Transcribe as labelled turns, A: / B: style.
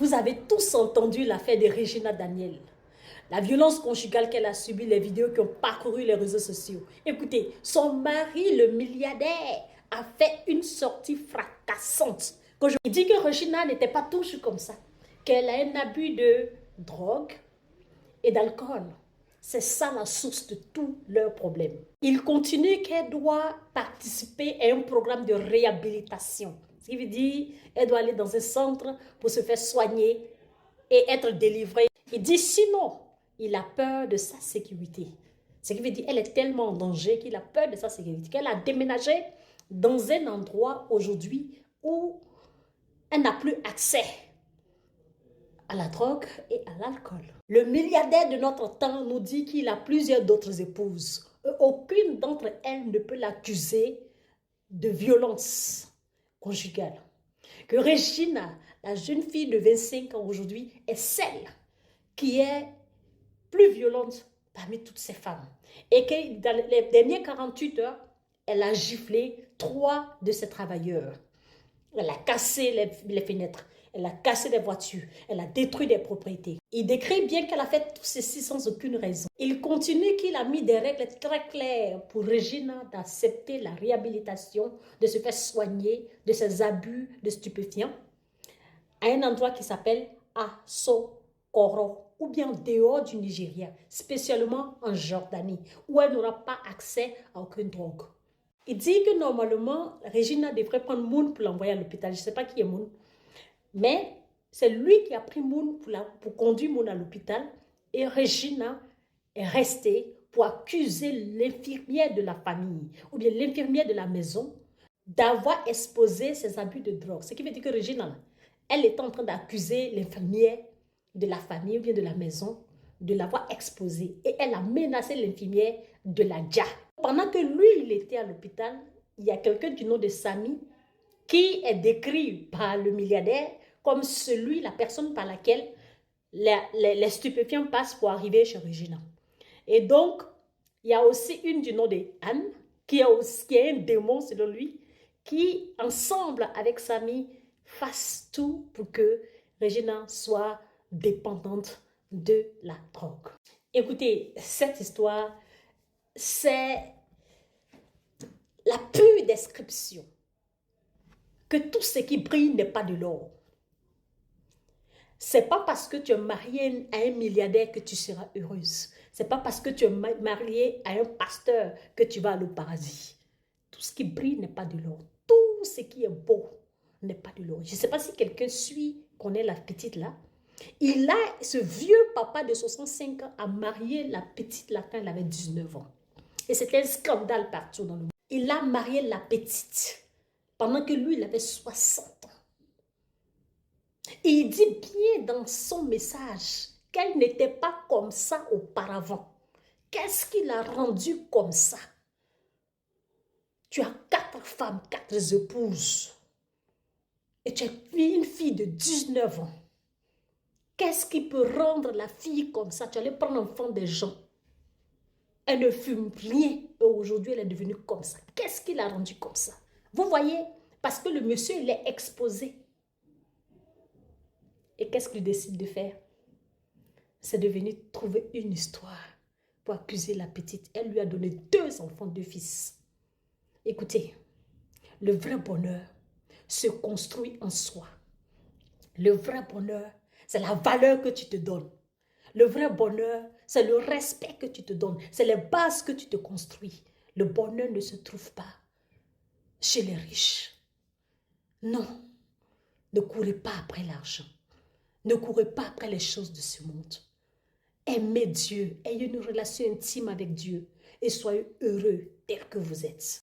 A: Vous avez tous entendu l'affaire de Regina Daniel. La violence conjugale qu'elle a subie, les vidéos qui ont parcouru les réseaux sociaux. Écoutez, son mari, le milliardaire, a fait une sortie fracassante. Il dit que Regina n'était pas toujours comme ça, qu'elle a un abus de drogue et d'alcool. C'est ça la source de tous leurs problèmes. Il continue qu'elle doit participer à un programme de réhabilitation. Ce qui veut dire qu'elle doit aller dans un centre pour se faire soigner et être délivrée. Il dit sinon, il a peur de sa sécurité. Ce qui veut dire qu'elle est tellement en danger qu'il a peur de sa sécurité, qu'elle a déménagé dans un endroit aujourd'hui où elle n'a plus accès à la drogue et à l'alcool. Le milliardaire de notre temps nous dit qu'il a plusieurs d'autres épouses. Aucune d'entre elles ne peut l'accuser de violence conjugale. Que Regina, la jeune fille de 25 ans aujourd'hui, est celle qui est plus violente parmi toutes ces femmes. Et que dans les dernières 48 heures, elle a giflé 3 de ses travailleurs. Elle a cassé les fenêtres, elle a cassé des voitures, elle a détruit des propriétés. Il décrit bien qu'elle a fait tout ceci sans aucune raison. Il continue qu'il a mis des règles très claires pour Regina d'accepter la réhabilitation, de se faire soigner de ses abus de stupéfiants à un endroit qui s'appelle Asokoro, ou bien dehors du Nigeria, spécialement en Jordanie, où elle n'aura pas accès à aucune drogue. Il dit que normalement, Regina devrait prendre Moon pour l'envoyer à l'hôpital. Je ne sais pas qui est Moon. Mais c'est lui qui a pris Moon pour conduire Moon à l'hôpital. Et Regina est restée pour accuser l'infirmière de la famille ou bien l'infirmière de la maison d'avoir exposé ses abus de drogue. Ce qui veut dire que Regina, elle est en train d'accuser l'infirmière de la famille ou bien de la maison de l'avoir exposée. Et elle a menacé l'infirmière de la dia. Pendant que lui, il était à l'hôpital, il y a quelqu'un du nom de Samy qui est décrit par le milliardaire comme la personne par laquelle les stupéfiants passent pour arriver chez Regina. Et donc, il y a aussi une du nom de Anne, qui est un démon selon lui, qui, ensemble avec Samy, fasse tout pour que Regina soit dépendante de la drogue. Écoutez, cette histoire, c'est la pure description que tout ce qui brille n'est pas de l'or. C'est pas parce que tu es marié à un milliardaire que tu seras heureuse. C'est pas parce que tu es marié à un pasteur que tu vas aller au paradis. Tout ce qui brille n'est pas de l'or. Tout ce qui est beau n'est pas de l'or. Je ne sais pas si quelqu'un connaît la petite là. Ce vieux papa de 65 ans a marié la petite là quand elle avait 19 ans. Et c'était un scandale partout dans le monde. Il a marié la petite pendant que lui, il avait 60 ans. Et il dit bien dans son message qu'elle n'était pas comme ça auparavant. Qu'est-ce qui l'a rendue comme ça? Tu as 4 femmes, 4 épouses. Et tu as une fille de 19 ans. Qu'est-ce qui peut rendre la fille comme ça? Tu allais prendre l'enfant des gens. Elle ne fume rien. Et aujourd'hui, elle est devenue comme ça. Qu'est-ce qui l'a rendue comme ça? Vous voyez? Parce que le monsieur, il est exposé. Et qu'est-ce qu'il décide de faire? C'est de venir trouver une histoire pour accuser la petite. Elle lui a donné 2 enfants, 2 fils. Écoutez, le vrai bonheur se construit en soi. Le vrai bonheur, c'est la valeur que tu te donnes. Le vrai bonheur, c'est le respect que tu te donnes. C'est les bases que tu te construis. Le bonheur ne se trouve pas chez les riches. Non, ne courez pas après l'argent. Ne courez pas après les choses de ce monde. Aimez Dieu, ayez une relation intime avec Dieu et soyez heureux tel que vous êtes.